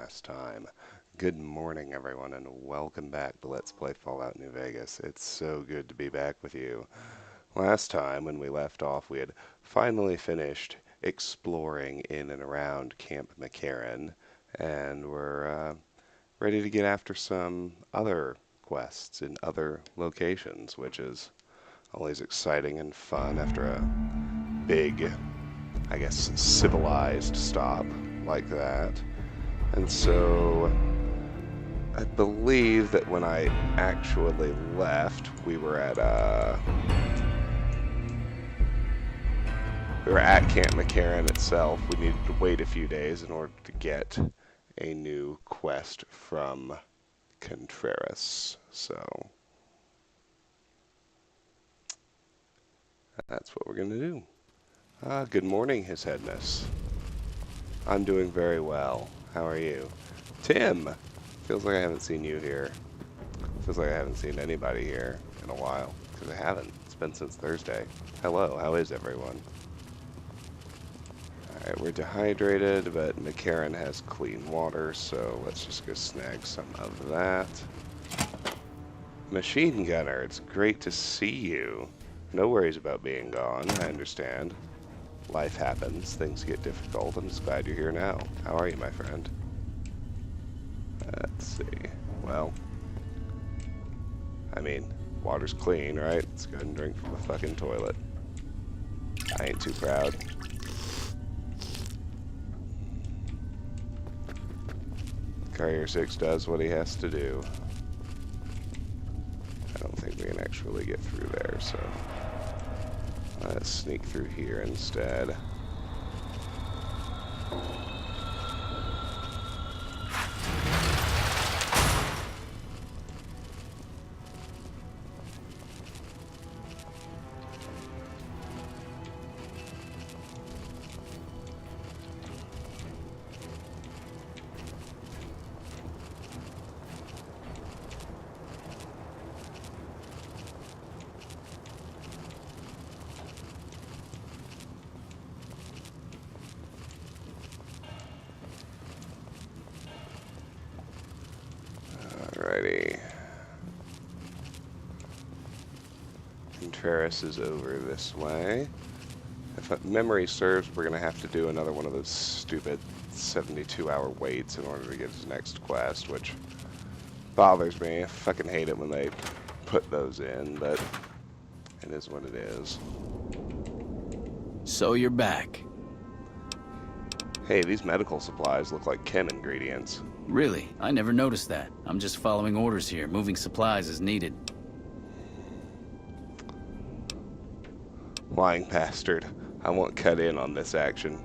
last time. Good morning, everyone, and welcome back to Let's Play Fallout New Vegas. It's so good to be back with you. Last time, when we left off, we had finally finished exploring in and around Camp McCarran, and we're ready to get after some other quests in other locations, which is always exciting and fun after a big, I guess, civilized stop like that. And so I believe that when I actually left, we were at Camp McCarran itself. We needed to wait a few days in order to get a new quest from Contreras. So that's what we're going to do. Good morning, His Headness. I'm doing very well. How are you? Tim! Feels like I haven't seen you here. Feels like I haven't seen anybody here in a while. Because I haven't. It's been since Thursday. Hello, how is everyone? Alright, we're dehydrated, but McCarran has clean water, so let's just go snag some of that. Machine Gunner, it's great to see you. No worries about being gone, I understand. Life happens, things get difficult. I'm just glad you're here now. How are you, my friend? Let's see. Well, I mean, water's clean, right? Let's go ahead and drink from the fucking toilet. I ain't too proud. Carrier 6 does what he has to do. I don't think we can actually get through there, so let's sneak through here instead. Alrighty. Contreras is over this way. If memory serves, we're going to have to do another one of those stupid 72-hour waits in order to get his next quest, which bothers me. I fucking hate it when they put those in, but it is what it is. So you're back. Hey, these medical supplies look like chem ingredients. Really? I never noticed that. I'm just following orders here, moving supplies as needed. Lying bastard. I won't cut in on this action.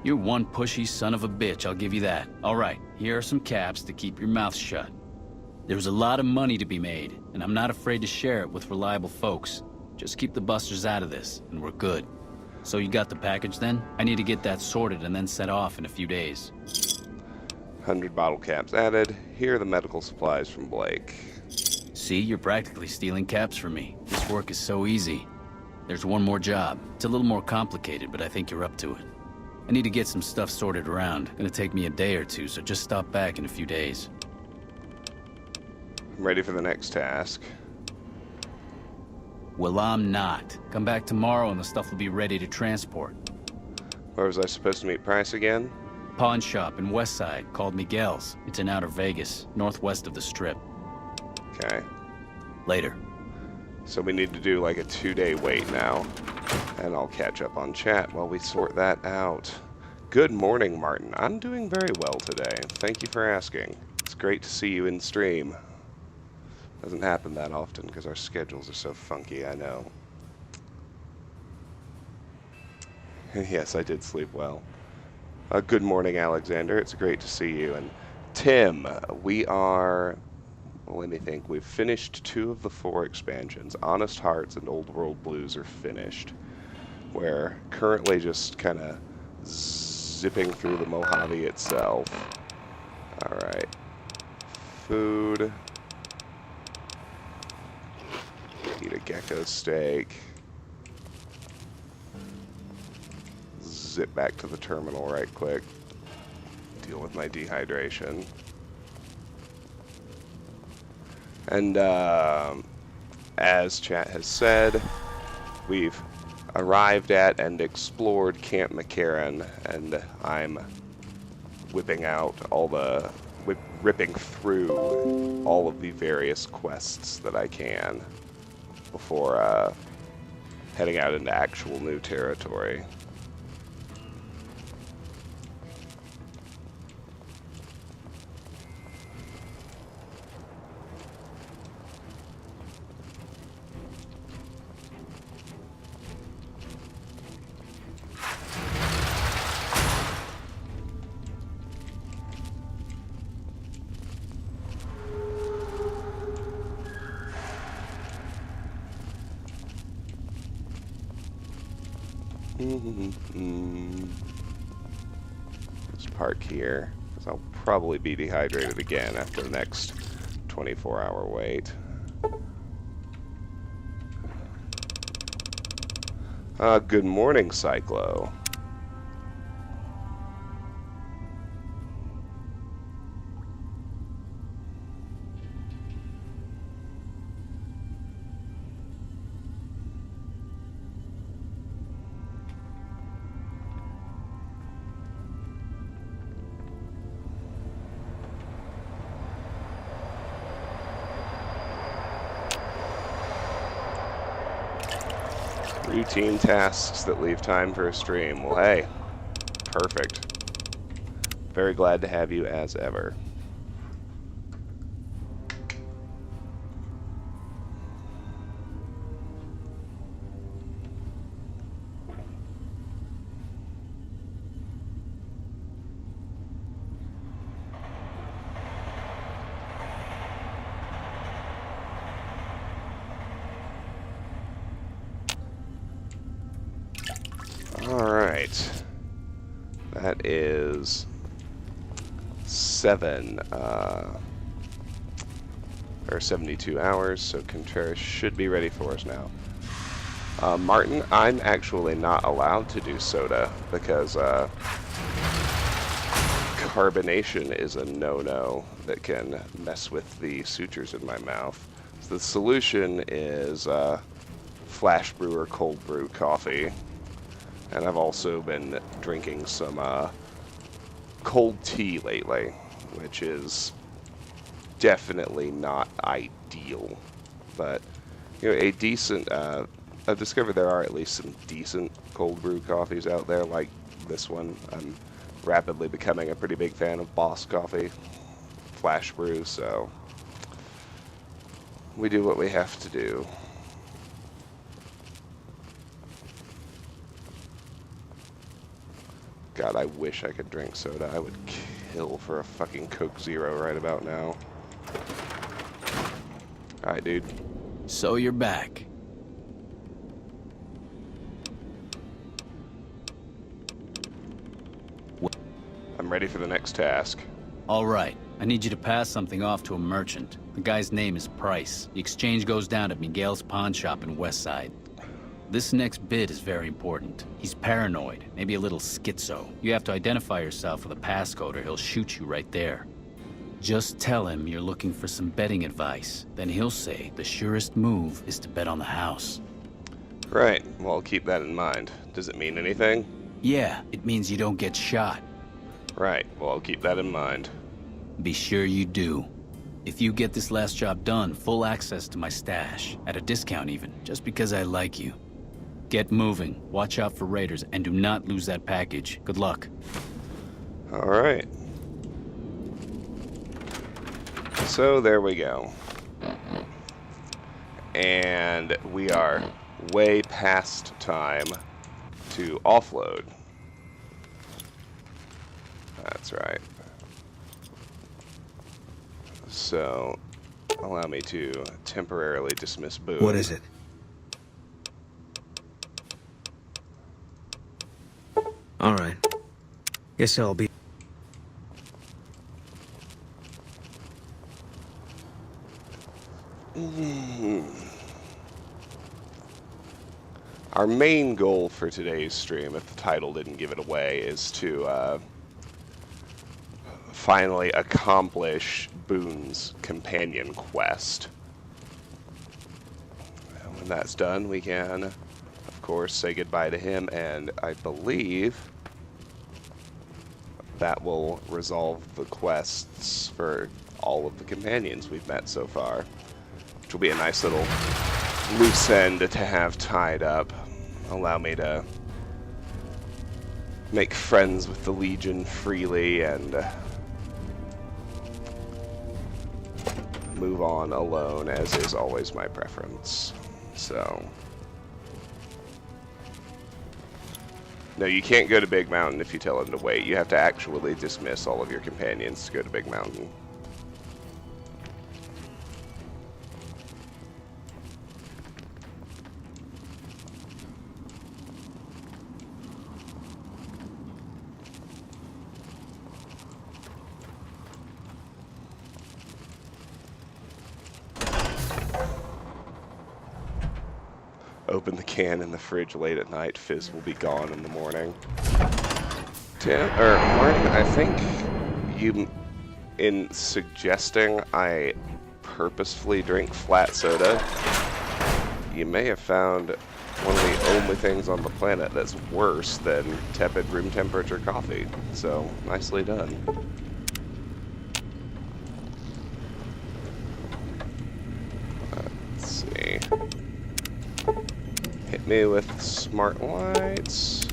You're one pushy son of a bitch, I'll give you that. Alright, here are some caps to keep your mouth shut. There's a lot of money to be made, and I'm not afraid to share it with reliable folks. Just keep the busters out of this, and we're good. So you got the package then? I need to get that sorted and then set off in a few days. 100 bottle caps added. Here are the medical supplies from Blake. See, you're practically stealing caps from me. This work is so easy. There's one more job. It's a little more complicated, but I think you're up to it. I need to get some stuff sorted around. Gonna take me a day or two, so just stop back in a few days. I'm ready for the next task. Well, I'm not. Come back tomorrow and the stuff will be ready to transport. Where was I supposed to meet Price again? Pawn shop in Westside, called Miguel's. It's in Outer Vegas, northwest of the Strip. Okay. Later. So we need to do like a 2-day wait now. And I'll catch up on chat while we sort that out. Good morning, Martin. I'm doing very well today. Thank you for asking. It's great to see you in stream. Doesn't happen that often because our schedules are so funky, I know. Yes, I did sleep well. Good morning, Alexander. It's great to see you. And Tim, we are... Well, let me think. We've finished 2 of the 4 expansions. Honest Hearts and Old World Blues are finished. We're currently just kind of zipping through the Mojave itself. Alright. Food. Eat a gecko steak. Zip back to the terminal right quick. deal with my dehydration. And as chat has said, we've arrived at and explored Camp McCarran, and I'm whipping out all the, ripping through all of the various quests that I can before heading out into actual new territory. Let's park here, because I'll probably be dehydrated again after the next 24-hour wait. Good morning, Cyclo. Routine tasks that leave time for a stream. Well, hey, perfect. Very glad to have you as ever. Alright. That is 72 hours, so Contreras should be ready for us now. Martin, I'm actually not allowed to do soda because carbonation is a no-no that can mess with the sutures in my mouth. So the solution is flash brew or cold brew coffee. And I've also been drinking some cold tea lately, which is definitely not ideal. But, you know, a decent, I've discovered there are at least some decent cold brew coffees out there, like this one. I'm rapidly becoming a pretty big fan of Boss Coffee, flash brew, so we do what we have to do. God, I wish I could drink soda. I would kill for a fucking Coke Zero right about now. Alright, dude. So you're back. I'm ready for the next task. All right. I need you to pass something off to a merchant. The guy's name is Price. The exchange goes down at Miguel's pawn shop in Westside. This next bid is very important. He's paranoid, maybe a little schizo. You have to identify yourself with a passcode or he'll shoot you right there. Just tell him you're looking for some betting advice. Then he'll say the surest move is to bet on the house. Right, well, I'll keep that in mind. Does it mean anything? Yeah, it means you don't get shot. Right, well, I'll keep that in mind. Be sure you do. If you get this last job done, full access to my stash. At a discount even, just because I like you. Get moving, watch out for raiders, and do not lose that package. Good luck. Alright. So there we go. And we are way past time to offload. That's right. So, allow me to temporarily dismiss Boone. What is it? All right. Guess I'll be... Our main goal for today's stream, if the title didn't give it away, is to finally accomplish Boone's companion quest. And when that's done, we can, of course, say goodbye to him, and I believe that will resolve the quests for all of the companions we've met so far, which will be a nice little loose end to have tied up. Allow me to make friends with the Legion freely and move on alone, as is always my preference. So, no, you can't go to Big Mountain if you tell him to wait. You have to actually dismiss all of your companions to go to Big Mountain. Open the can in the fridge late at night. Fizz will be gone in the morning. Martin, I think you, in suggesting I purposefully drink flat soda, you may have found one of the only things on the planet that's worse than tepid room temperature coffee. So, nicely done. Let's see. Hit me with smart lights.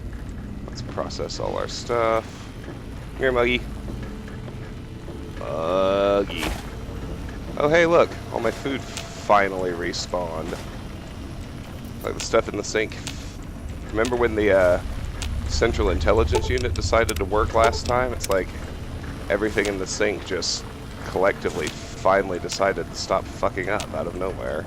Let's process all our stuff. Here, Muggy. Muggy. Oh, hey, look. All my food finally respawned. Like the stuff in the sink. Remember when the Central Intelligence Unit decided to work last time? It's like everything in the sink just collectively finally decided to stop fucking up out of nowhere.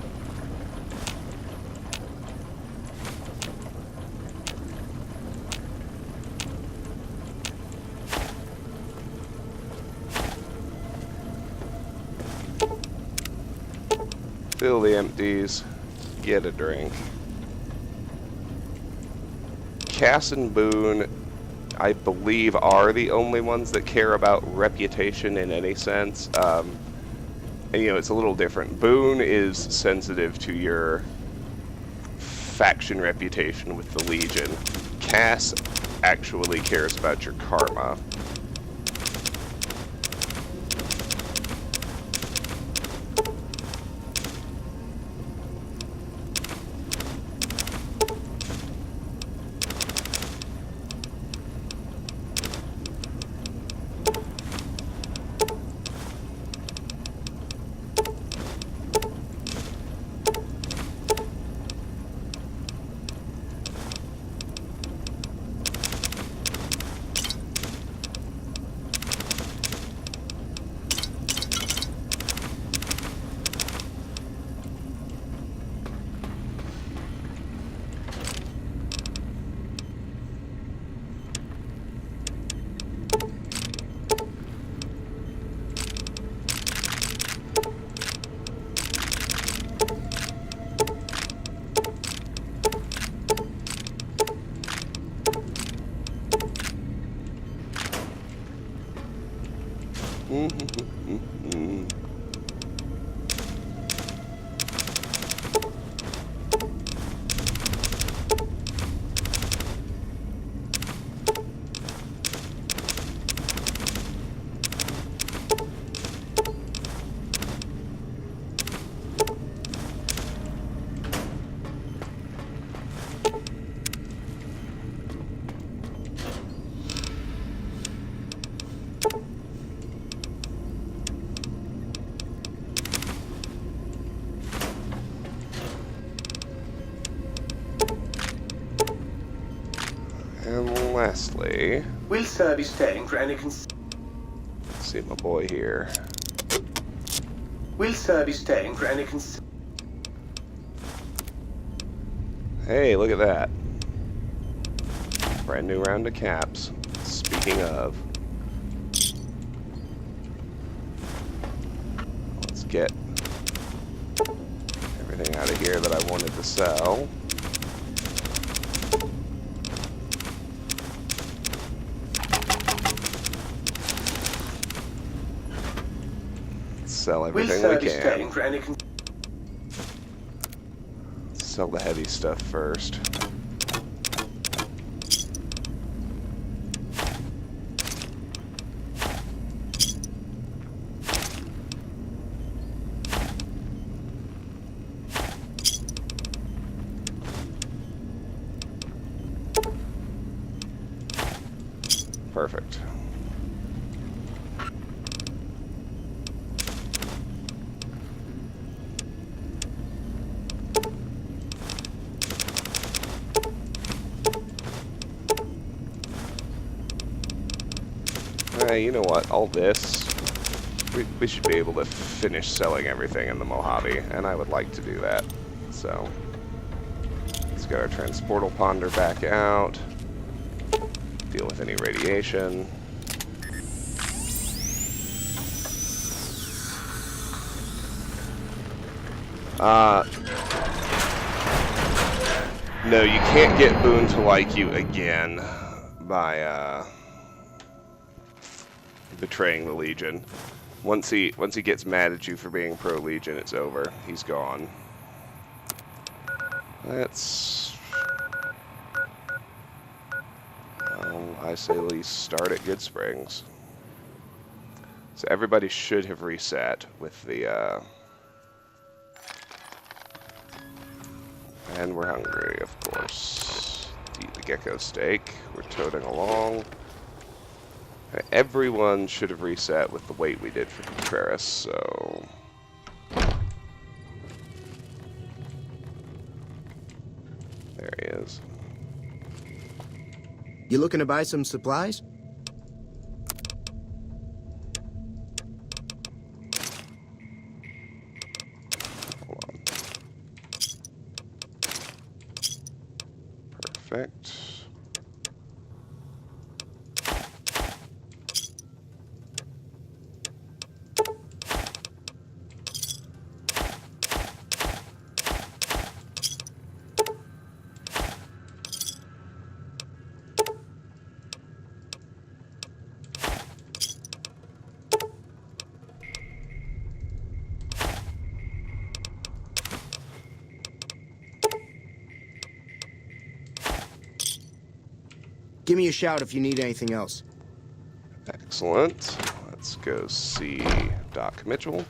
Fill the empties, get a drink. Cass and Boone, I believe, are the only ones that care about reputation in any sense. And, you know, it's a little different. Boone is sensitive to your faction reputation with the Legion. Cass actually cares about your karma. And lastly, will sir be staying for any let's see my boy here. Will sir be staying for any Hey, look at that. Brand new round of caps. Speaking of, let's get everything out of here that I wanted to sell. Let's sell Will everything we service staying can. for any... Sell the heavy stuff first. Perfect. You know what? All this, we should be able to finish selling everything in the Mojave, and I would like to do that. So, let's get our transportal ponder back out. Deal with any radiation. No, you can't get Boone to like you again by betraying the Legion. Once he gets mad at you for being pro-Legion, it's over. He's gone. Let's... I say at least start at Good Springs. So everybody should have reset with the... And we're hungry, of course. To eat the gecko steak. We're toting along. Everyone should have reset with the weight we did for Contreras, so... There he is. You looking to buy some supplies? Hold on. Perfect. Give me a shout if you need anything else. Excellent. Let's go see Doc Mitchell.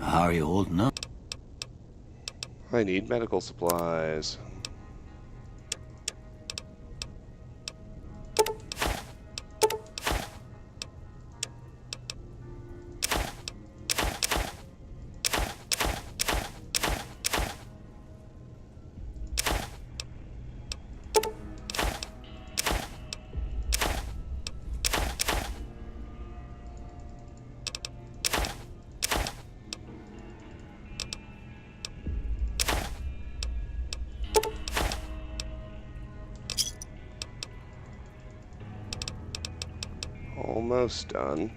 How are you holding up? I need medical supplies. Almost done.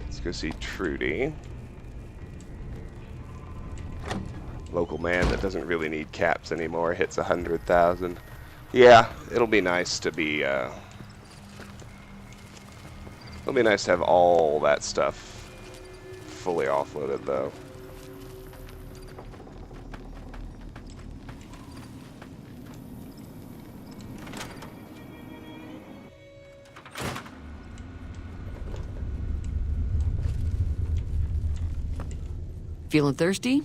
Let's go see Trudy. Local man that doesn't really need caps anymore hits 100,000. Yeah, it'll be nice to be, it'll be nice to have all that stuff fully offloaded though. Feeling thirsty?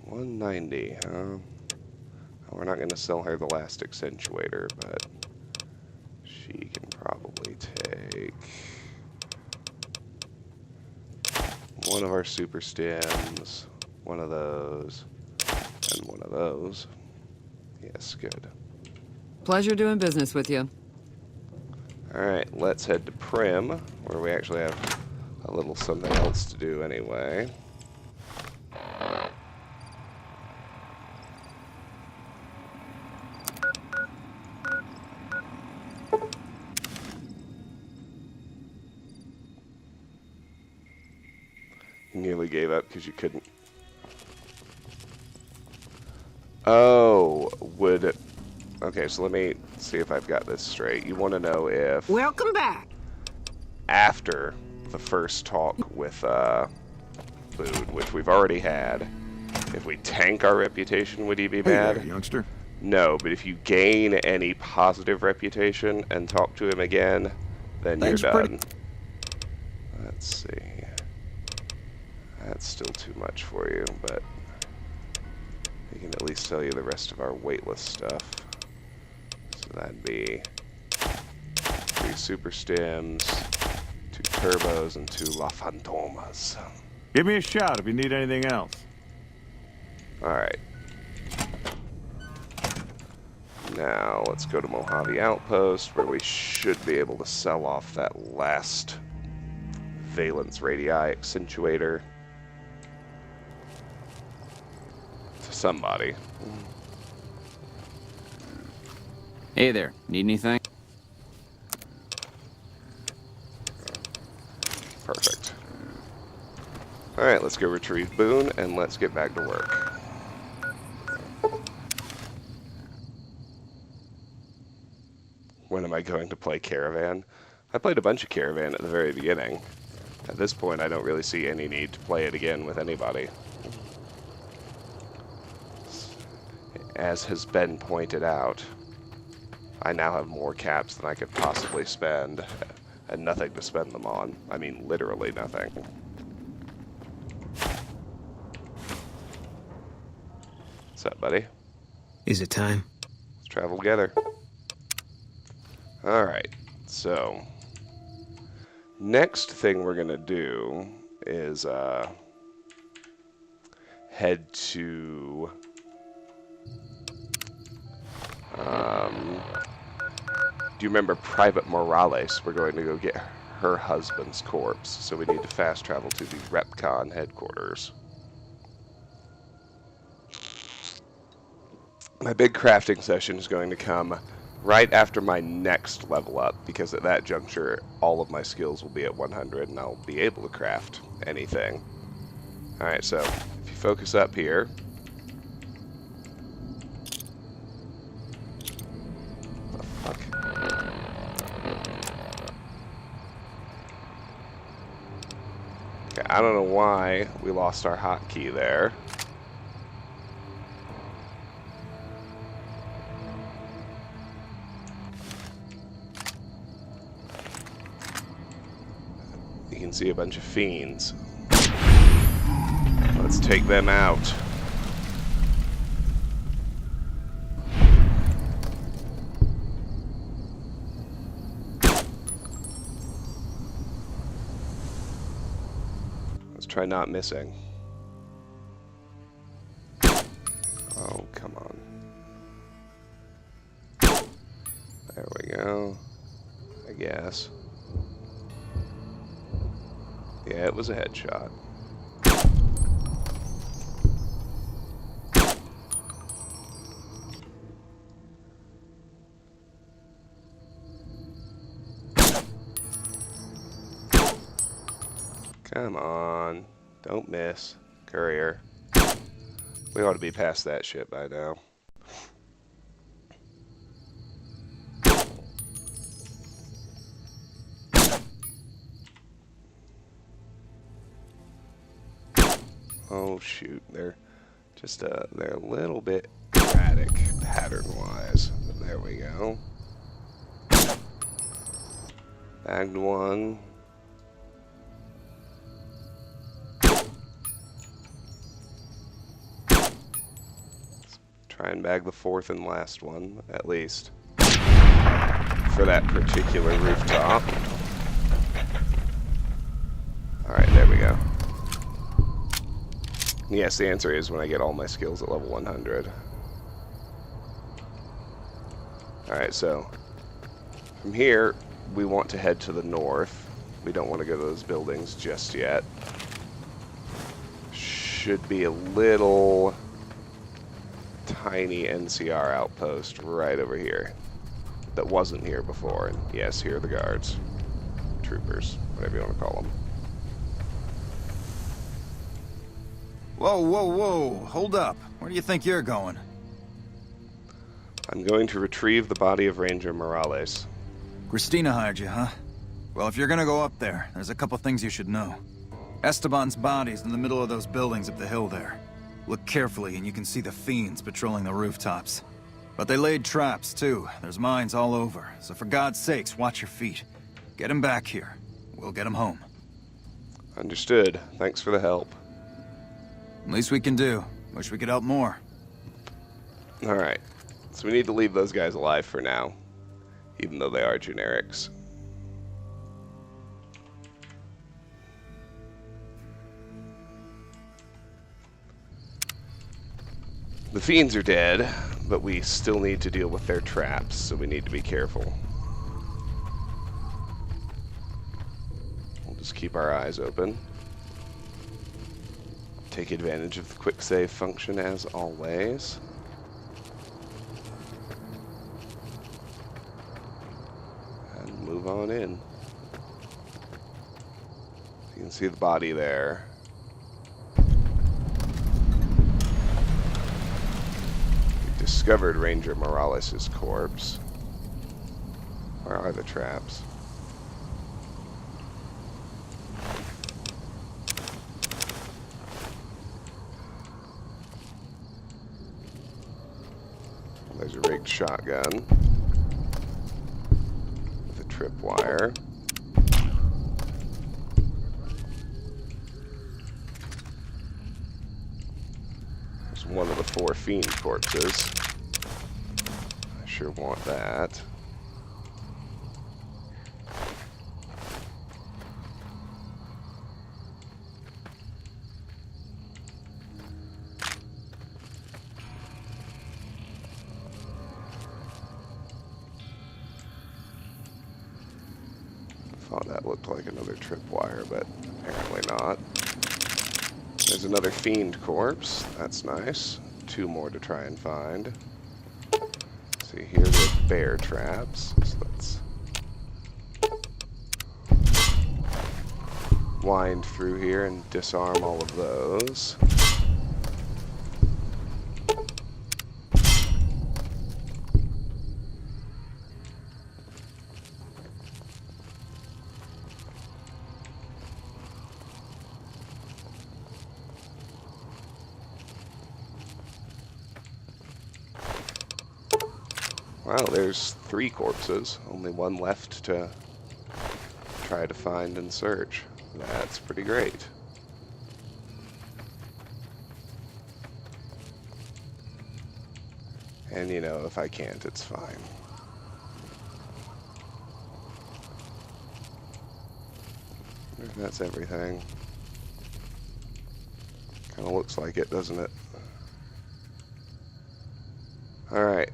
190, huh? We're not going to sell her the last accentuator, but she can probably take one of our super stems, one of those, and one of those. Yes, good. Pleasure doing business with you. Alright, let's head to Prim, where we actually have a little something else to do anyway. nearly gave up because you couldn't. Oh, would... Okay, so let me see if I've got this straight. You want to know if... Welcome back. After the first talk with Boone, which we've already had, if we tank our reputation, would he be mad? Hey there, youngster. No, but if you gain any positive reputation and talk to him again, then Thanks, you're pretty- done. Let's see. That's still too much for you, but we can at least sell you the rest of our weightless stuff. So that'd be 3 super stims, 2 turbos, and 2 La Fantomas. Give me a shout if you need anything else. Alright. Now, let's go to Mojave Outpost, where we should be able to sell off that last valence radii accentuator to somebody. Hey there, need anything? Perfect. Alright, let's go retrieve Boone, and let's get back to work. When am I going to play Caravan? I played a bunch of Caravan at the very beginning. At this point, I don't really see any need to play it again with anybody. As has been pointed out, I now have more caps than I could possibly spend, and nothing to spend them on. I mean, literally nothing. What's up, buddy? Is it time? Let's travel together. Alright, so next thing we're gonna do is head to do you remember Private Morales? We're going to go get her husband's corpse, so we need to fast travel to the RepCon headquarters. My big crafting session is going to come right after my next level up, because at that juncture, all of my skills will be at 100, and I'll be able to craft anything. Alright, so if you focus up here, the fuck? Okay, I don't know why we lost our hotkey there. You can see a bunch of fiends. Let's take them out. Let's try not missing. Oh, come on. There we go. I guess. Yeah, it was a headshot. Come on. Don't miss. Courier. We ought to be past that shit by now. Oh shoot, they're just they're a little bit erratic pattern-wise. But there we go. Bagged one. Let's try and bag the 4th and last one, at least. For that particular rooftop. Alright, there we go. Yes, the answer is when I get all my skills at level 100. Alright, so from here, we want to head to the north. We don't want to go to those buildings just yet. Should be a little tiny NCR outpost right over here that wasn't here before. And yes, here are the guards. Troopers, whatever you want to call them. Whoa, whoa, whoa. Hold up. Where do you think you're going? I'm going to retrieve the body of Ranger Morales. Christina hired you, huh? Well, if you're gonna go up there, there's a couple things you should know. Esteban's body's in the middle of those buildings up the hill there. Look carefully and you can see the fiends patrolling the rooftops. But they laid traps, too. There's mines all over. So for God's sakes, watch your feet. Get him back here. We'll get him home. Understood. Thanks for the help. Least we can do. Wish we could help more. Alright. So we need to leave those guys alive for now. Even though they are generics. The fiends are dead, but we still need to deal with their traps, so we need to be careful. We'll just keep our eyes open. Take advantage of the quick save function as always. And move on in. You can see the body there. Discovered Ranger Morales' corpse. Where are the traps? There's a rigged shotgun with a tripwire. There's one of the 4 fiend corpses. Sure want that. Thought that looked like another tripwire, but apparently not. There's another fiend corpse. That's nice. 2 more to try and find. See, here are bear traps, so let's wind through here and disarm all of those. Wow, there's 3 corpses. Only 1 left to try to find and search. That's pretty great. And you know, if I can't, it's fine. I wonder if that's everything. Kind of looks like it, doesn't it? Alright.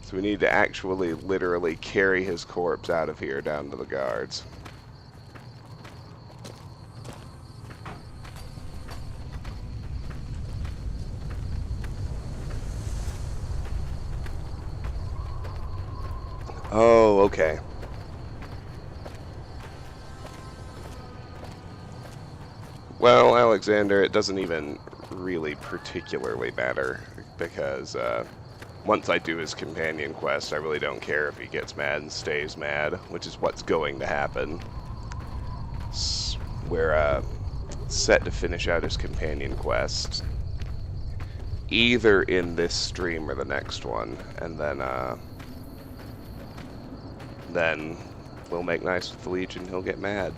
So we need to actually literally carry his corpse out of here down to the guards. Oh, okay. Well, Alexander, it doesn't even really particularly matter because once I do his companion quest, I really don't care if he gets mad and stays mad, which is what's going to happen. We're set to finish out his companion quest either in this stream or the next one, and then we'll make nice with the Legion. He'll get mad.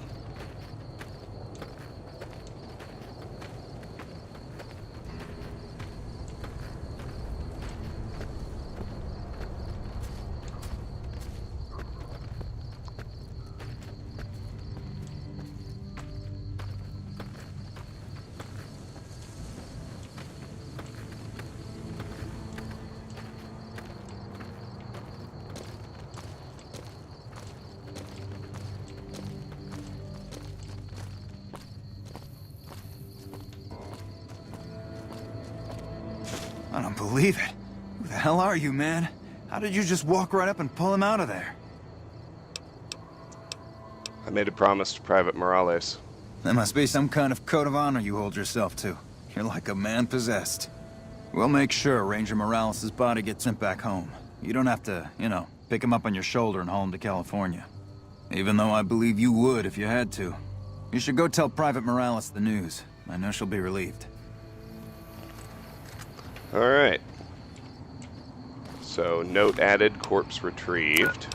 I don't believe it. Who the hell are you, man? How did you just walk right up and pull him out of there? I made a promise to Private Morales. There must be some kind of code of honor you hold yourself to. You're like a man possessed. We'll make sure Ranger Morales' body gets sent back home. You don't have to, pick him up on your shoulder and haul him to California. Even though I believe you would if you had to. You should go tell Private Morales the news. I know she'll be relieved. Alright. So, note added, corpse retrieved.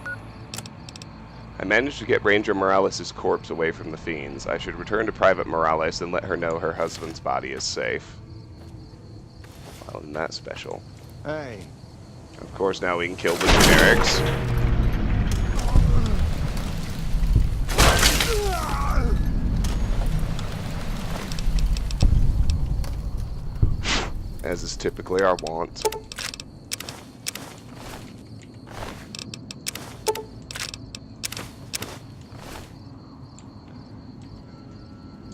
I managed to get Ranger Morales' corpse away from the fiends. I should return to Private Morales and let her know her husband's body is safe. Well, isn't that special? Hey. Of course, now we can kill the generics. As is typically our wont.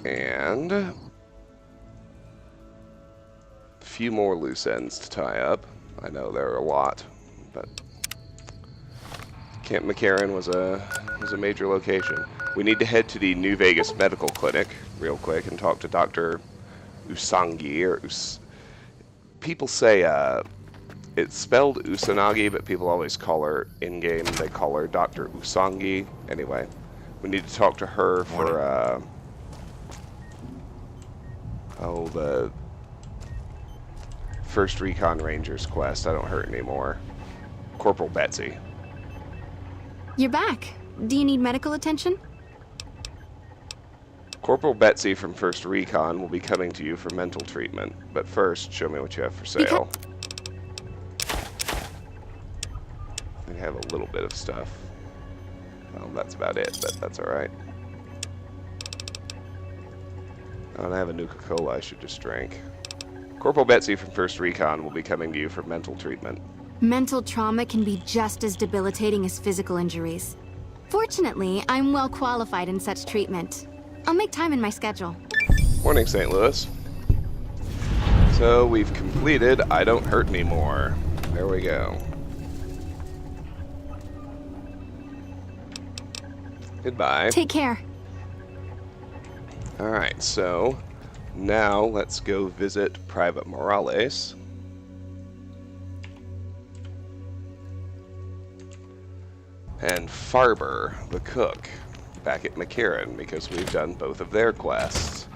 And a few more loose ends to tie up. I know there are a lot, but Camp McCarran was a major location. We need to head to the New Vegas Medical Clinic real quick and talk to Dr. Usangi, or people say it's spelled Usanagi, but people always call her in-game, they call her Dr. Usangi. Anyway, we need to talk to her for the First Recon Rangers quest. I don't hurt anymore. Corporal Betsy. You're back. Do you need medical attention? Corporal Betsy from First Recon will be coming to you for mental treatment. But first, show me what you have for sale. I have a little bit of stuff. Well, that's about it, but that's alright. Oh, and I have a Nuka-Cola I should just drink. Corporal Betsy from First Recon will be coming to you for mental treatment. Mental trauma can be just as debilitating as physical injuries. Fortunately, I'm well qualified in such treatment. I'll make time in my schedule. Morning, St. Louis. So we've completed I Don't Hurt Anymore. There we go. Goodbye. Take care. Alright, so now let's go visit Private Morales. And Farber, the cook, back at McCarran, because we've done both of their quests.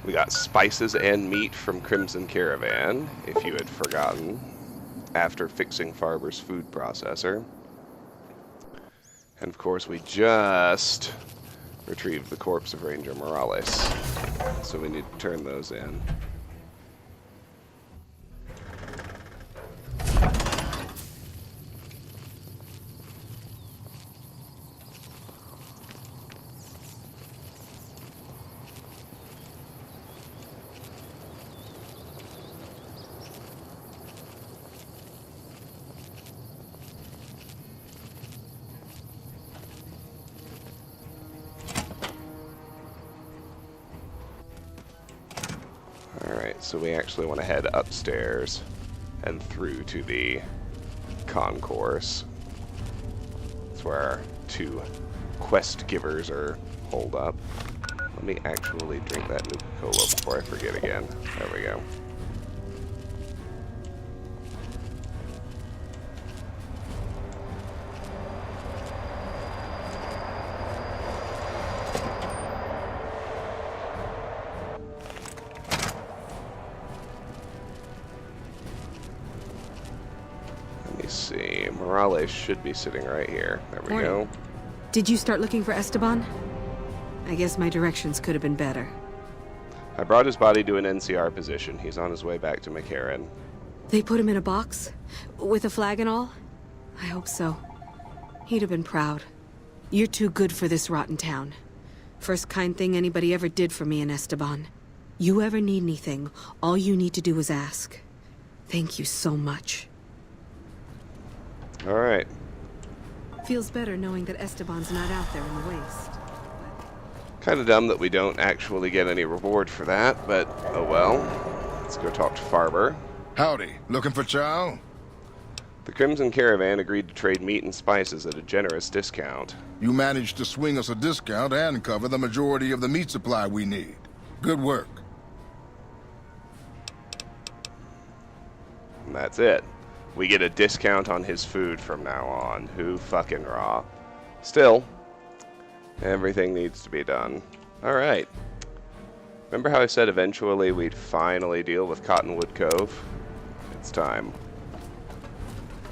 We got spices and meat from Crimson Caravan, if you had forgotten, after fixing Farber's food processor. And of course we just retrieved the corpse of Ranger Morales, so we need to turn those in. Alright, so we actually want to head upstairs and through to the concourse. That's where our two quest givers are holed up. Let me actually drink that Nuka-Cola before I forget again. There we go. See, Morales should be sitting right here. There we go. Did you start looking for Esteban? I guess my directions could have been better. I brought his body to an NCR position. He's on his way back to McCarran. They put him in a box? With a flag and all? I hope so. He'd have been proud. You're too good for this rotten town. First kind thing anybody ever did for me in Esteban. You ever need anything, all you need to do is ask. Thank you so much. Alright. Feels better knowing that Esteban's not out there in the waste. Kind of dumb that we don't actually get any reward for that, but oh well. Let's go talk to Farber. Howdy. Looking for Chow? The Crimson Caravan agreed to trade meat and spices at a generous discount. You managed to swing us a discount and cover the majority of the meat supply we need. Good work. And that's it. We get a discount on his food from now on. Who fucking raw. Still, everything needs to be done. Alright. Remember how I said eventually we'd finally deal with Cottonwood Cove? It's time.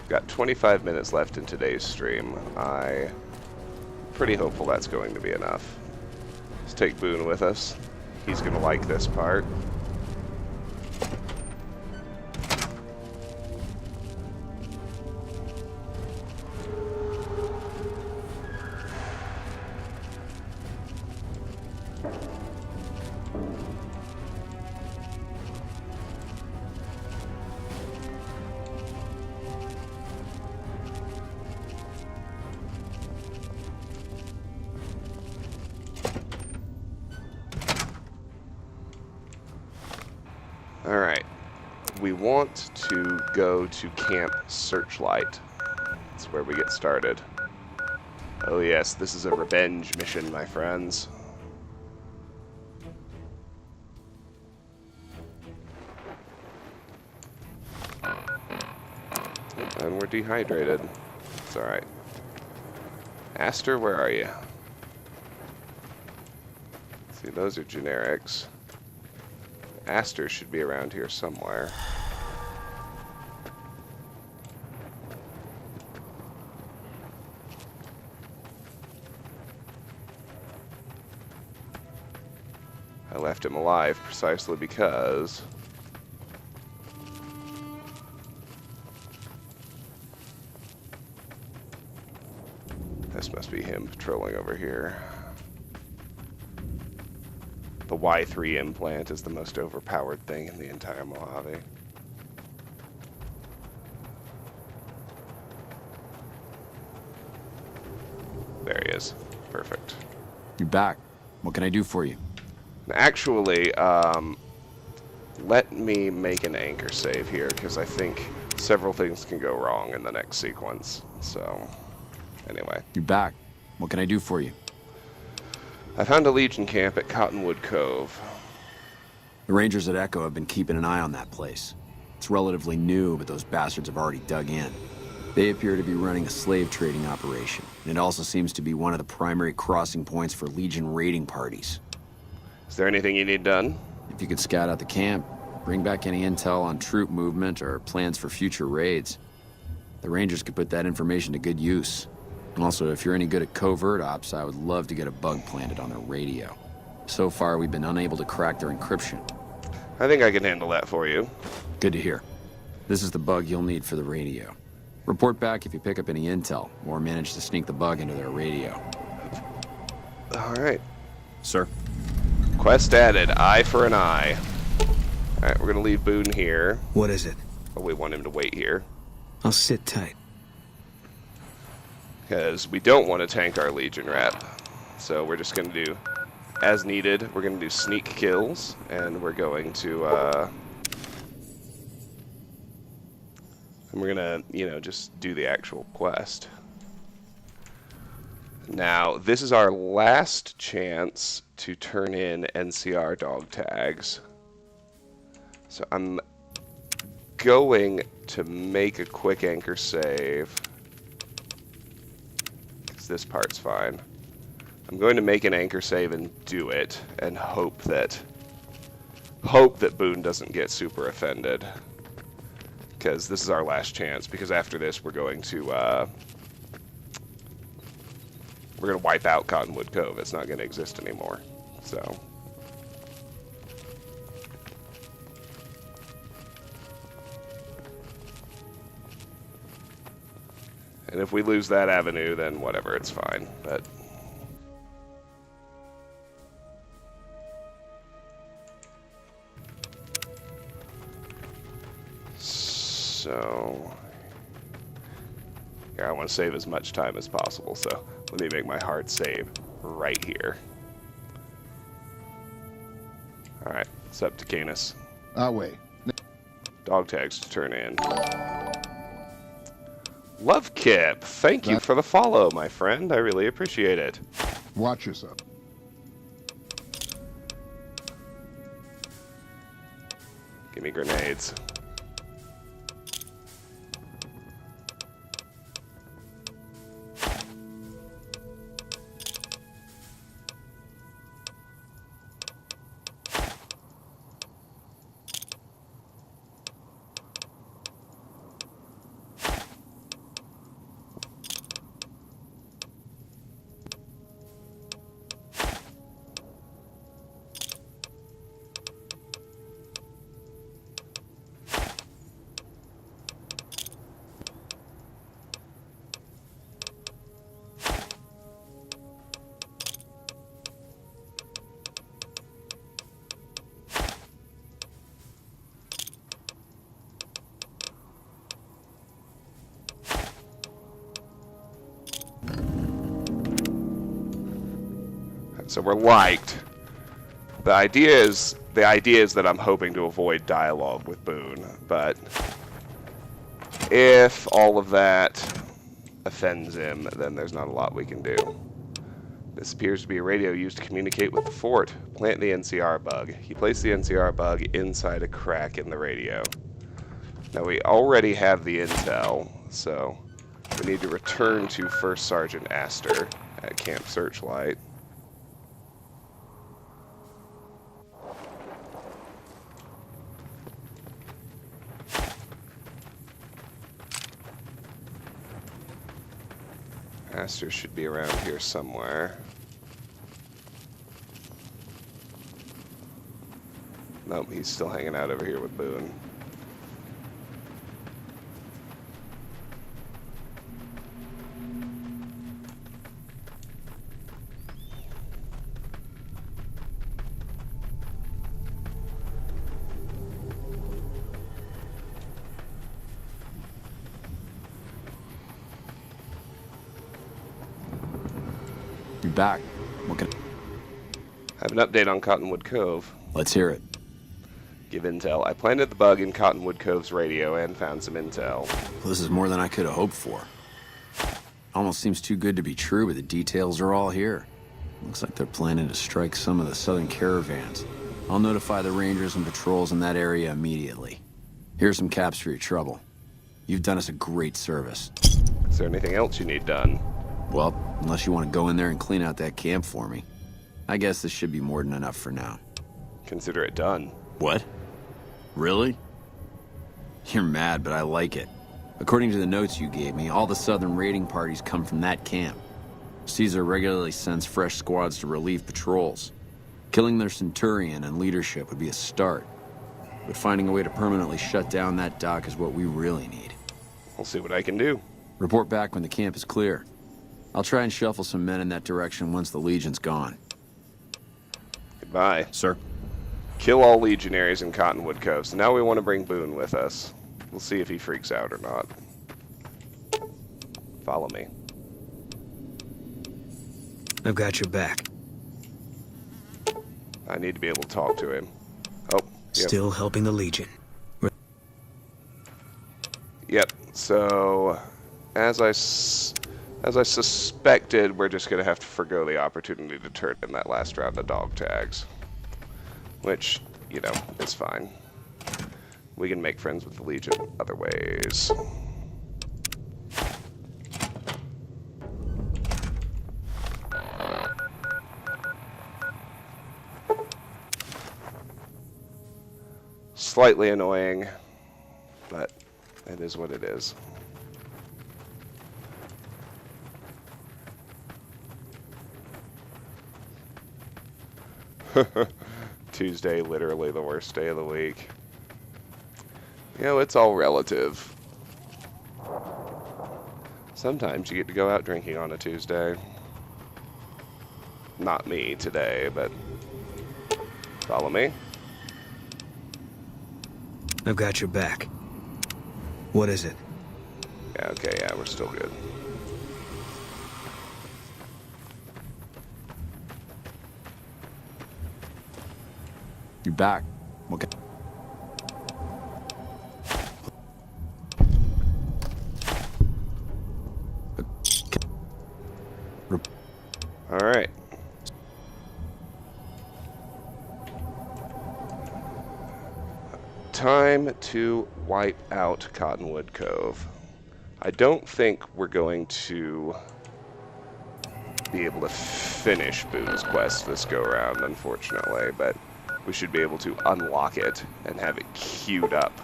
Got 25 minutes left in today's stream. I'm pretty hopeful that's going to be enough. Let's take Boone with us. He's going to like this part. Alright, we want to go to Camp Searchlight. That's where we get started. Oh yes, this is a revenge mission, my friends. And we're dehydrated. It's alright. Aster, where are you? See, those are generics. Aster should be around here somewhere. I left him alive precisely because this must be him patrolling over here. The Y3 implant is the most overpowered thing in the entire Mojave. There he is. Perfect. You're back. What can I do for you? Actually, let me make an anchor save here, because I think several things can go wrong in the next sequence. So, anyway. You're back. What can I do for you? I found a Legion camp at Cottonwood Cove. The Rangers at Echo have been keeping an eye on that place. It's relatively new, but those bastards have already dug in. They appear to be running a slave trading operation, and it also seems to be one of the primary crossing points for Legion raiding parties. Is there anything you need done? If you could scout out the camp, bring back any intel on troop movement or plans for future raids. The Rangers could put that information to good use. Also, if you're any good at covert ops, I would love to get a bug planted on their radio. So far, we've been unable to crack their encryption. I think I can handle that for you. Good to hear. This is the bug you'll need for the radio. Report back if you pick up any intel, or manage to sneak the bug into their radio. Alright. Sir? Quest added. Eye for an eye. Alright, we're gonna leave Boone here. What is it? Oh, we want him to wait here. I'll sit tight. Because we don't want to tank our Legion rep. So we're just going to do as needed. We're going to do sneak kills, and we're going to, and we're going to, you know, just do the actual quest. Now, this is our last chance to turn in NCR dog tags. So I'm going to make a quick anchor save. This part's fine. I'm going to make an anchor save and do it, and hope that Boone doesn't get super offended, because this is our last chance. Because after this, we're going to wipe out Cottonwood Cove. It's not going to exist anymore. So. And if we lose that avenue, then whatever, it's fine. But so yeah, I want to save as much time as possible. So let me make my hard save right here. All right, it's up to Canis. I'll wait. Dog tags to turn in. Love Kip, thank you That- for the follow, my friend. I really appreciate it. Watch yourself. Give me grenades. So we're liked. The idea is that I'm hoping to avoid dialogue with Boone, but if all of that offends him, then there's not a lot we can do. This appears to be a radio used to communicate with the fort. Plant the NCR bug. He placed the NCR bug inside a crack in the radio. Now we already have the intel, so we need to return to First Sergeant Astor at Camp Searchlight. Astor should be around here somewhere. Nope, he's still hanging out over here with Boone. You're back. What can... I have an update on Cottonwood Cove. Let's hear it. Give intel. I planted the bug in Cottonwood Cove's radio and found some intel. Well, this is more than I could have hoped for. Almost seems too good to be true, but the details are all here. Looks like they're planning to strike some of the southern caravans. I'll notify the rangers and patrols in that area immediately. Here's some caps for your trouble. You've done us a great service. Is there anything else you need done? Well, unless you want to go in there and clean out that camp for me. I guess this should be more than enough for now. Consider it done. What? Really? You're mad, but I like it. According to the notes you gave me, all the southern raiding parties come from that camp. Caesar regularly sends fresh squads to relieve patrols. Killing their centurion and leadership would be a start. But finding a way to permanently shut down that dock is what we really need. I'll see what I can do. Report back when the camp is clear. I'll try and shuffle some men in that direction once the Legion's gone. Goodbye. Sir? Kill all legionaries in Cottonwood Cove. So now we want to bring Boone with us. We'll see if he freaks out or not. Follow me. I've got your back. I need to be able to talk to him. Oh, yep. Still helping the Legion. Yep. So, as I suspected, we're just going to have to forgo the opportunity to turn in that last round of dog tags. Which, you know, is fine. We can make friends with the Legion other ways. Slightly annoying, but it is what it is. Tuesday, literally the worst day of the week. You know, it's all relative. Sometimes you get to go out drinking on a Tuesday. Not me today, but follow me. I've got your back. What is it? Yeah, okay, yeah, we're still good. You're back. Okay. time to wipe out Cottonwood Cove. I don't think we're going to be able to finish Boone's quest this go-around, unfortunately, but we should be able to unlock it and have it queued up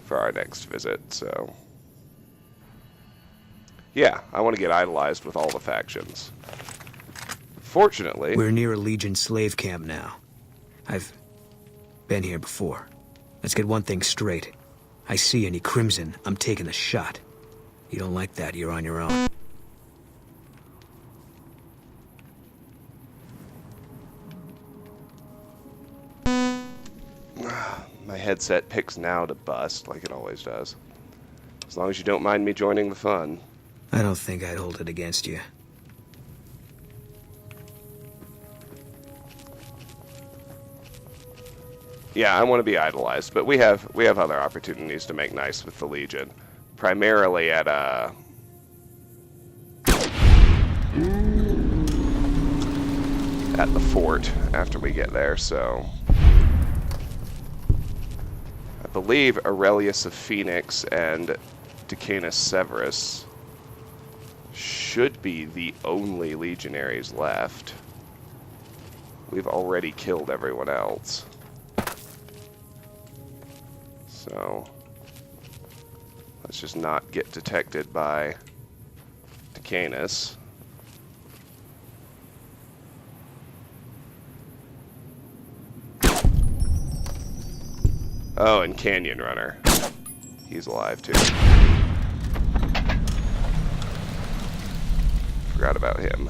for our next visit, so... yeah, I want to get idolized with all the factions. Fortunately... We're near a Legion slave camp now. I've been here before. Let's get one thing straight. I see any Crimson, I'm taking a shot. You don't like that, you're on your own. My headset picks now to bust, like it always does. As long as you don't mind me joining the fun. I don't think I'd hold it against you. Yeah, I want to be idolized, but we have other opportunities to make nice with the Legion. Primarily at the fort after we get there, so... I believe Aurelius of Phoenix and Decanus Severus should be the only legionaries left. We've already killed everyone else. So, let's just not get detected by Decanus. Oh, and Canyon Runner. He's alive too. Forgot about him.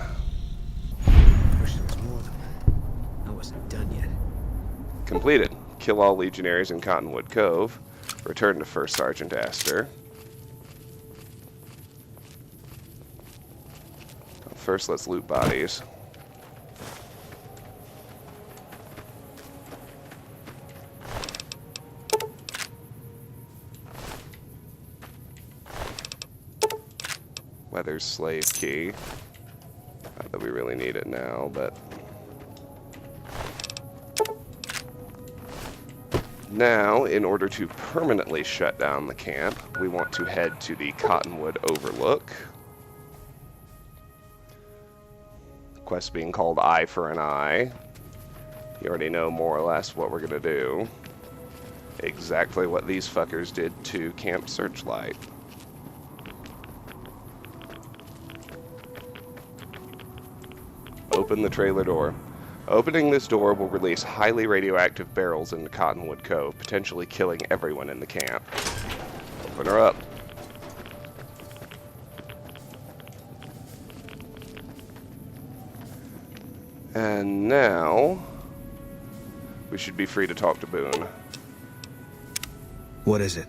Wish there was more of them. I wasn't done yet. Completed. Kill all legionaries in Cottonwood Cove. Return to First Sergeant Astor. First, let's loot bodies. Weather's slave key. Not that we really need it now, but... now, in order to permanently shut down the camp, we want to head to the Cottonwood Overlook. Quest being called Eye for an Eye. You already know more or less what we're going to do. Exactly what these fuckers did to Camp Searchlight. Open the trailer door. Opening this door will release highly radioactive barrels into Cottonwood Cove, potentially killing everyone in the camp. Open her up. And now, we should be free to talk to Boone. What is it?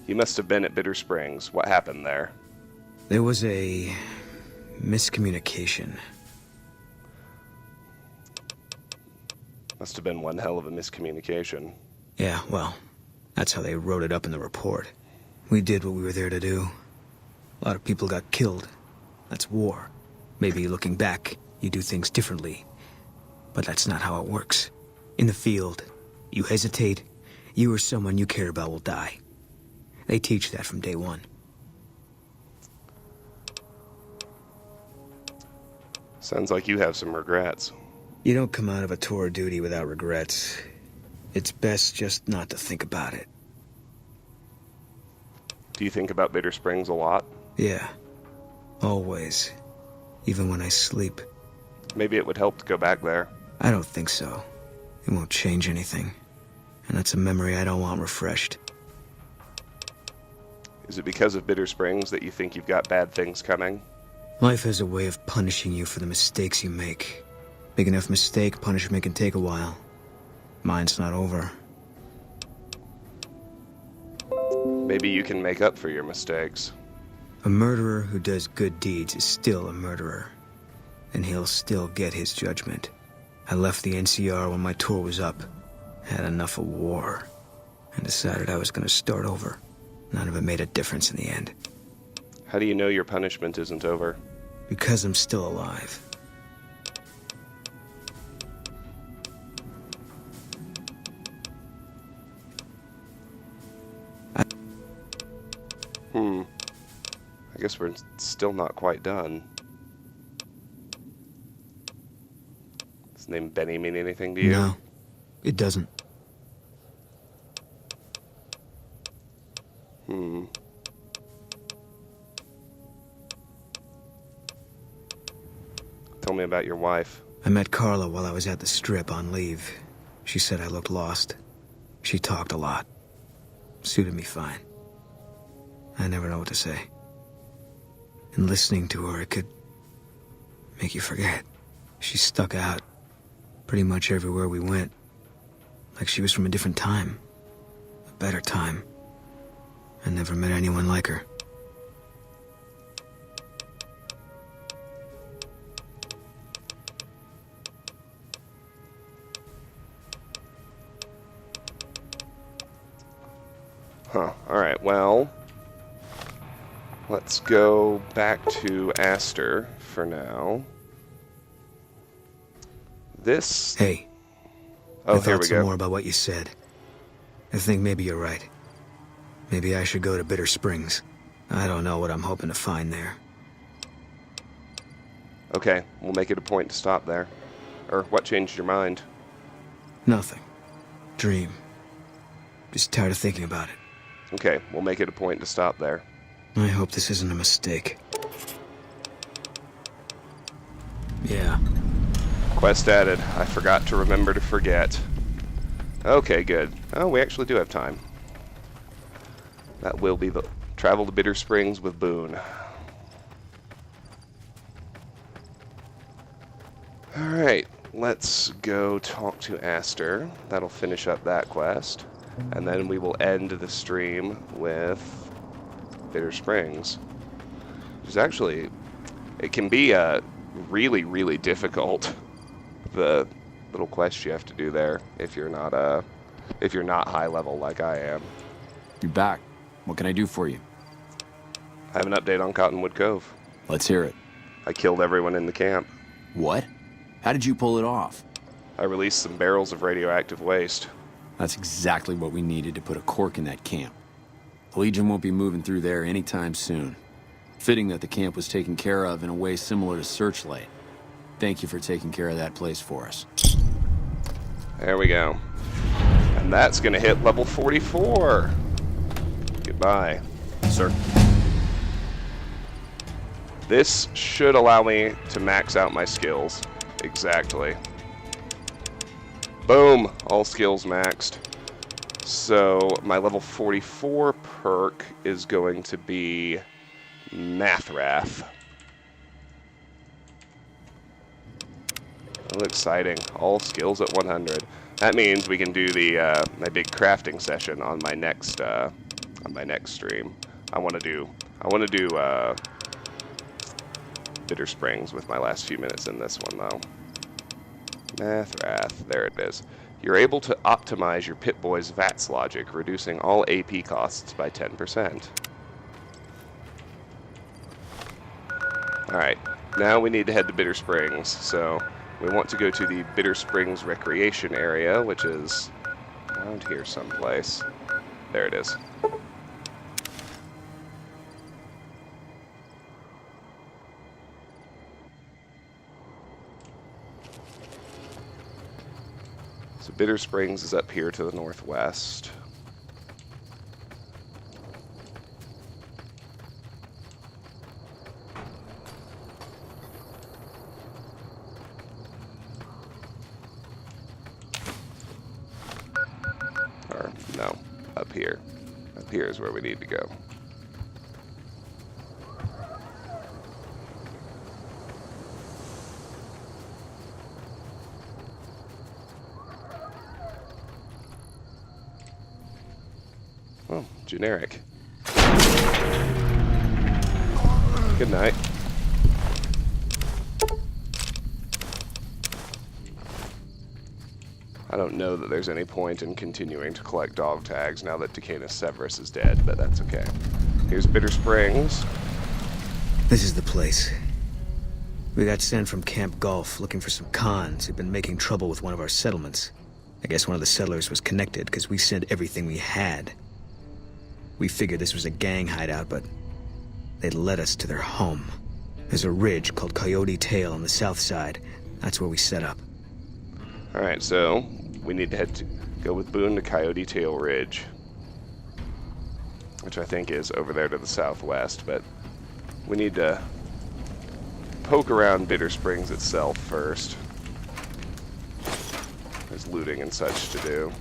You must have been at Bitter Springs. What happened there? There was a miscommunication. Must have been one hell of a miscommunication. Yeah, well, that's how they wrote it up in the report. We did what we were there to do. A lot of people got killed. That's war. Maybe looking back, you do things differently. But that's not how it works. In the field, you hesitate, you or someone you care about will die. They teach that from day one. Sounds like you have some regrets. You don't come out of a tour of duty without regrets. It's best just not to think about it. Do you think about Bitter Springs a lot? Yeah. Always. Even when I sleep. Maybe it would help to go back there. I don't think so. It won't change anything. And that's a memory I don't want refreshed. Is it because of Bitter Springs that you think you've got bad things coming? Life has a way of punishing you for the mistakes you make. Big enough mistake, punishment can take a while. Mine's not over. Maybe you can make up for your mistakes. A murderer who does good deeds is still a murderer. And he'll still get his judgment. I left the NCR when my tour was up. Had enough of war. And decided I was gonna start over. None of it made a difference in the end. How do you know your punishment isn't over? Because I'm still alive. I guess we're still not quite done. Does the name Benny mean anything to you? No, it doesn't. Tell me about your wife. I met Carla while I was at the Strip on leave. She said I looked lost. She talked a lot. Suited me fine. I never know what to say. And listening to her, it could make you forget. She stuck out pretty much everywhere we went. Like she was from a different time. A better time. I never met anyone like her. Huh. Alright, well, let's go back to Astor for now. This... Hey. Oh, I here thought we some go. more about what you said. I think maybe you're right. Maybe I should go to Bitter Springs. I don't know what I'm hoping to find there. Okay, we'll make it a point to stop there. Or what changed your mind? Nothing. Dream. Just tired of thinking about it. Okay, we'll make it a point to stop there. I hope this isn't a mistake. Yeah. Quest added. I forgot to remember to forget. Okay, good. Oh, we actually do have time. That will be the travel to Bitter Springs with Boone. Alright, let's go talk to Astor. That'll finish up that quest. And then we will end the stream with Bitter Springs. It's actually, it can be really, really difficult. The little quest you have to do there if you're not high level like I am. You're back. What can I do for you? I have an update on Cottonwood Cove. Let's hear it. I killed everyone in the camp. What? How did you pull it off? I released some barrels of radioactive waste. That's exactly what we needed to put a cork in that camp. The Legion won't be moving through there anytime soon. Fitting that the camp was taken care of in a way similar to Searchlight. Thank you for taking care of that place for us. There we go. And that's gonna hit level 44. Goodbye. Sir. This should allow me to max out my skills. Exactly. Boom! All skills maxed. So my level 44 perk is going to be Mathrath. Oh, exciting. All skills at 100. That means we can do the my big crafting session on my next stream. I want to do Bitter Springs with my last few minutes in this one though. Mathrath, there it is. You're able to optimize your Pip-Boy's VATS logic, reducing all AP costs by 10%. Alright, now we need to head to Bitter Springs, so we want to go to the Bitter Springs Recreation Area, which is around here someplace. There it is. So Bitter Springs is up here to the northwest. Or, no, up here. Up here is where we need to go. Oh, generic. Good night. I don't know that there's any point in continuing to collect dog tags now that Decanus Severus is dead, but that's okay. Here's Bitter Springs. This is the place. We got sent from Camp Gulf looking for some cons who'd been making trouble with one of our settlements. I guess one of the settlers was connected because we sent everything we had. We figured this was a gang hideout, but they'd led us to their home. There's a ridge called Coyote Tail on the south side. That's where we set up. Alright, so we need to go with Boone to Coyote Tail Ridge, which I think is over there to the southwest, but we need to poke around Bitter Springs itself first. There's looting and such to do.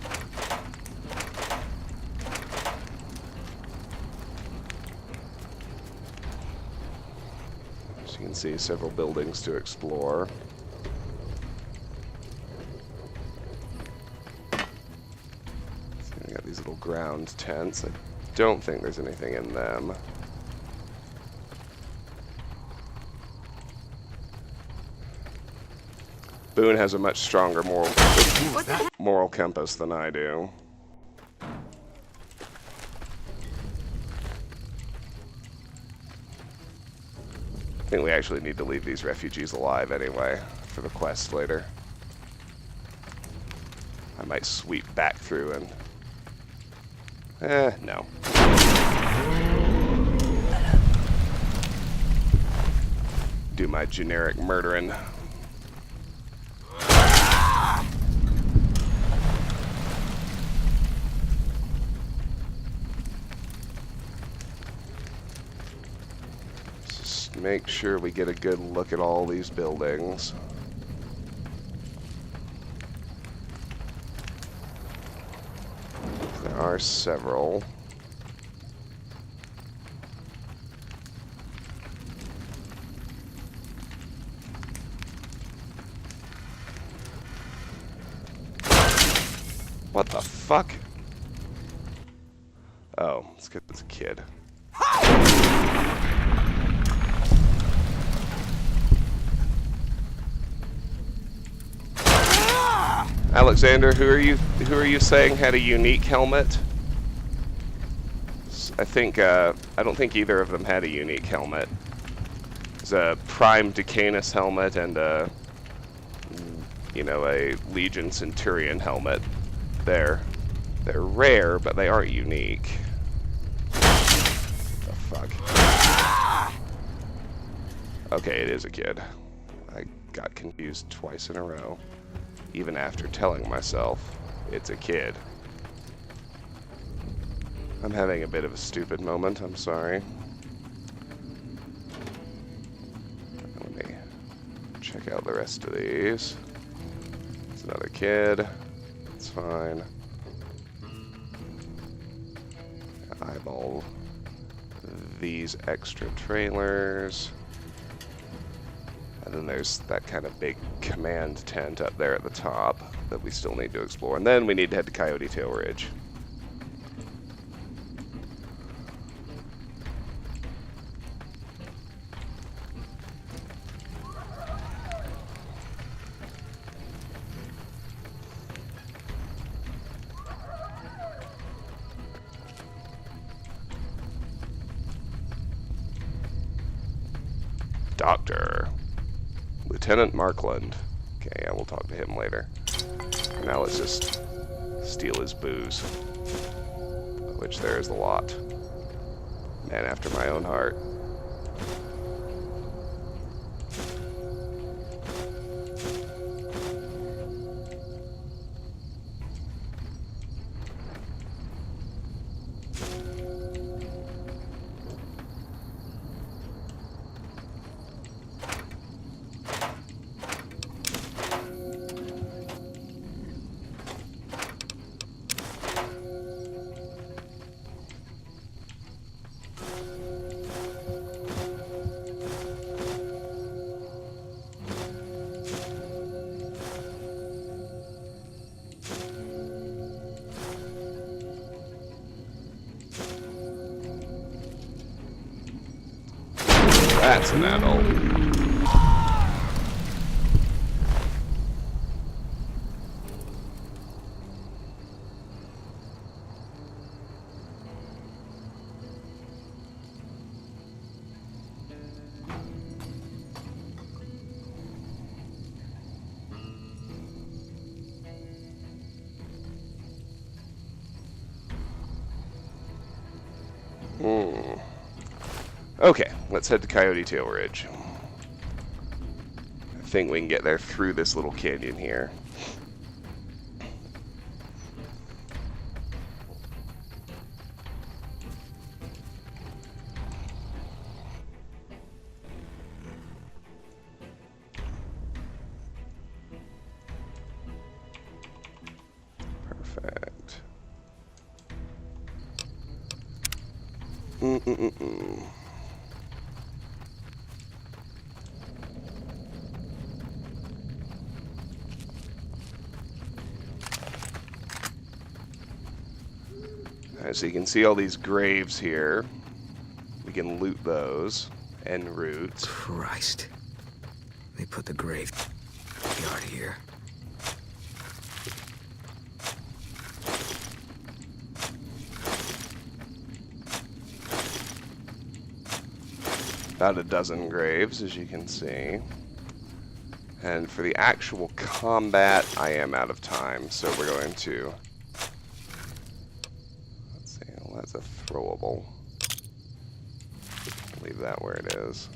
As you can see, several buildings to explore. So we got these little ground tents. I don't think there's anything in them. Boone has a much stronger moral compass than I do. I think we actually need to leave these refugees alive anyway for the quest later. I might sweep back through and... no. Do my generic murdering. Just make sure we get a good look at all these buildings. There are several. What the fuck? Oh, it's because it's a kid. Alexander, who are you saying had a unique helmet? I don't think either of them had a unique helmet. There's a Prime Decanus helmet and a Legion Centurion helmet. They're rare, but they aren't unique. The fuck? Okay, it is a kid. I got confused twice in a row, even after telling myself it's a kid. I'm having a bit of a stupid moment, I'm sorry. Let me check out the rest of these. It's another kid. It's fine. Eyeball these extra trailers. And then there's that kind of big command tent up there at the top that we still need to explore. And then we need to head to Coyote Tail Ridge. Doctor. Lieutenant Markland. Okay, yeah, we'll talk to him later. For now, let's just steal his booze. Which there is a lot. Man after my own heart. That's an adult. Okay, let's head to Coyote Tail Ridge. I think we can get there through this little canyon here. Perfect. Alright, so you can see all these graves here. We can loot those en route. Christ. They put the graveyard here. About a dozen graves, as you can see. And for the actual combat, I am out of time, so we're going to... Let's see, well, that's a throwable. Leave that where it is.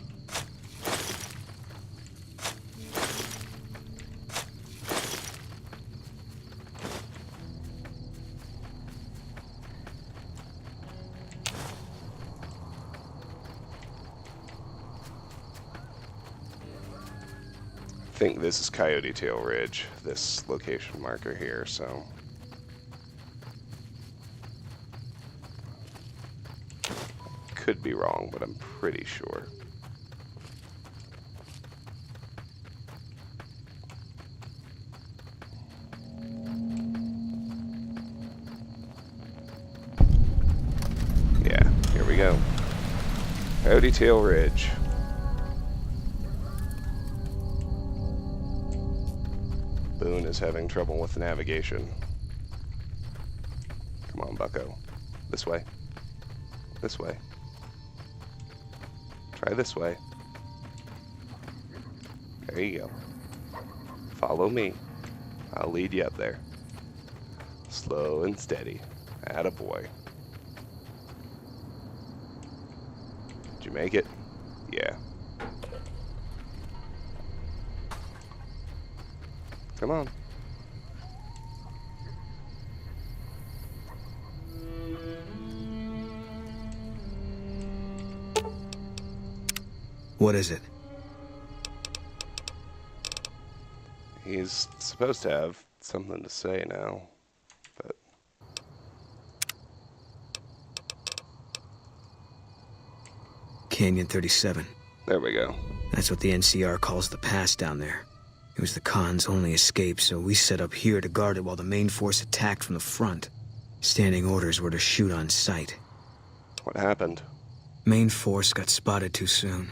I think this is Coyote Tail Ridge, this location marker here, so... Could be wrong, but I'm pretty sure. Yeah, here we go. Coyote Tail Ridge. Boone is having trouble with navigation. Come on, bucko. This way. This way. Try this way. There you go. Follow me. I'll lead you up there. Slow and steady. Attaboy. Did you make it? Yeah. Come on. What is it? He's supposed to have something to say now, but... Canyon 37. There we go. That's what the NCR calls the pass down there. It was the Khan's only escape, so we set up here to guard it while the main force attacked from the front. Standing orders were to shoot on sight. What happened? Main force got spotted too soon.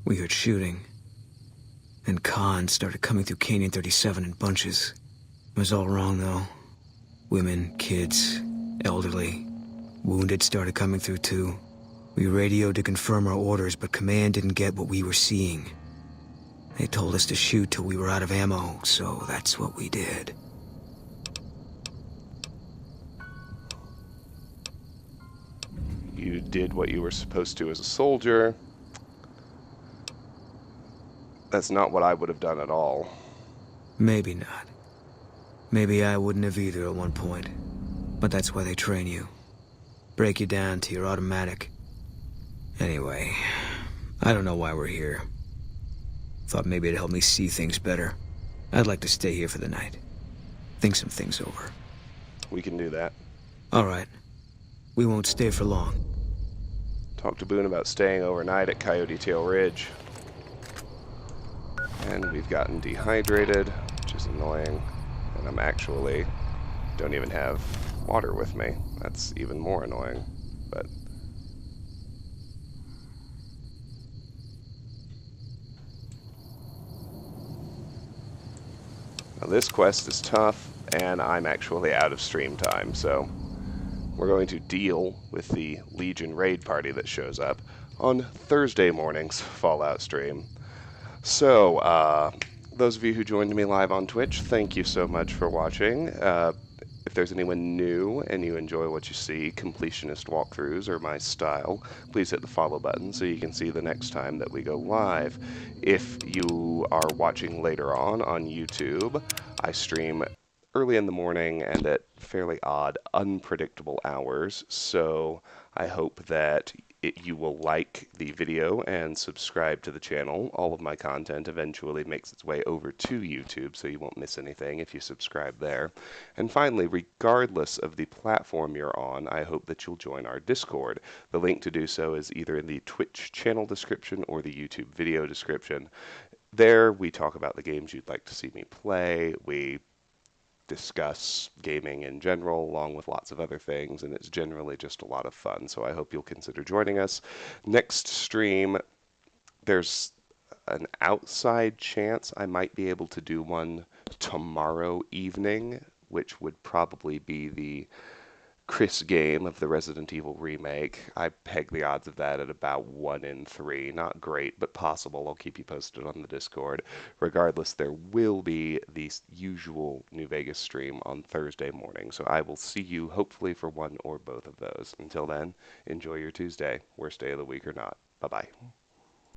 We heard shooting. And Khan started coming through Canyon 37 in bunches. It was all wrong, though. Women, kids, elderly. Wounded started coming through, too. We radioed to confirm our orders, but command didn't get what we were seeing. They told us to shoot till we were out of ammo, so that's what we did. You did what you were supposed to as a soldier. That's not what I would have done at all. Maybe not. Maybe I wouldn't have either at one point. But that's why they train you. Break you down to your automatic. Anyway, I don't know why we're here. Thought maybe it'd help me see things better. I'd like to stay here for the night. Think some things over. We can do that. All right. We won't stay for long. Talk to Boone about staying overnight at Coyote Tail Ridge. And we've gotten dehydrated, which is annoying. And I'm actually don't even have water with me. That's even more annoying. But now this quest is tough, and I'm actually out of stream time, so we're going to deal with the Legion raid party that shows up on Thursday morning's Fallout stream. So, those of you who joined me live on Twitch, thank you so much for watching. If there's anyone new and you enjoy what you see, completionist walkthroughs are my style, please hit the follow button so you can see the next time that we go live. If you are watching later on YouTube, I stream early in the morning and at fairly odd, unpredictable hours, so I hope that you will like the video and subscribe to the channel. All of my content eventually makes its way over to YouTube, so you won't miss anything if you subscribe there. And finally, regardless of the platform you're on, I hope that you'll join our Discord. The link to do so is either in the Twitch channel description or the YouTube video description. There, we talk about the games you'd like to see me play. We discuss gaming in general, along with lots of other things, and it's generally just a lot of fun. So I hope you'll consider joining us. Next stream, there's an outside chance I might be able to do one tomorrow evening, which would probably be the Chris game of the Resident Evil remake. I peg the odds of that at about 1 in 3. Not great, but possible. I'll keep you posted on the Discord. Regardless, there will be the usual New Vegas stream on Thursday morning, so I will see you hopefully for one or both of those. Until then, enjoy your Tuesday, worst day of the week or not. Bye-bye.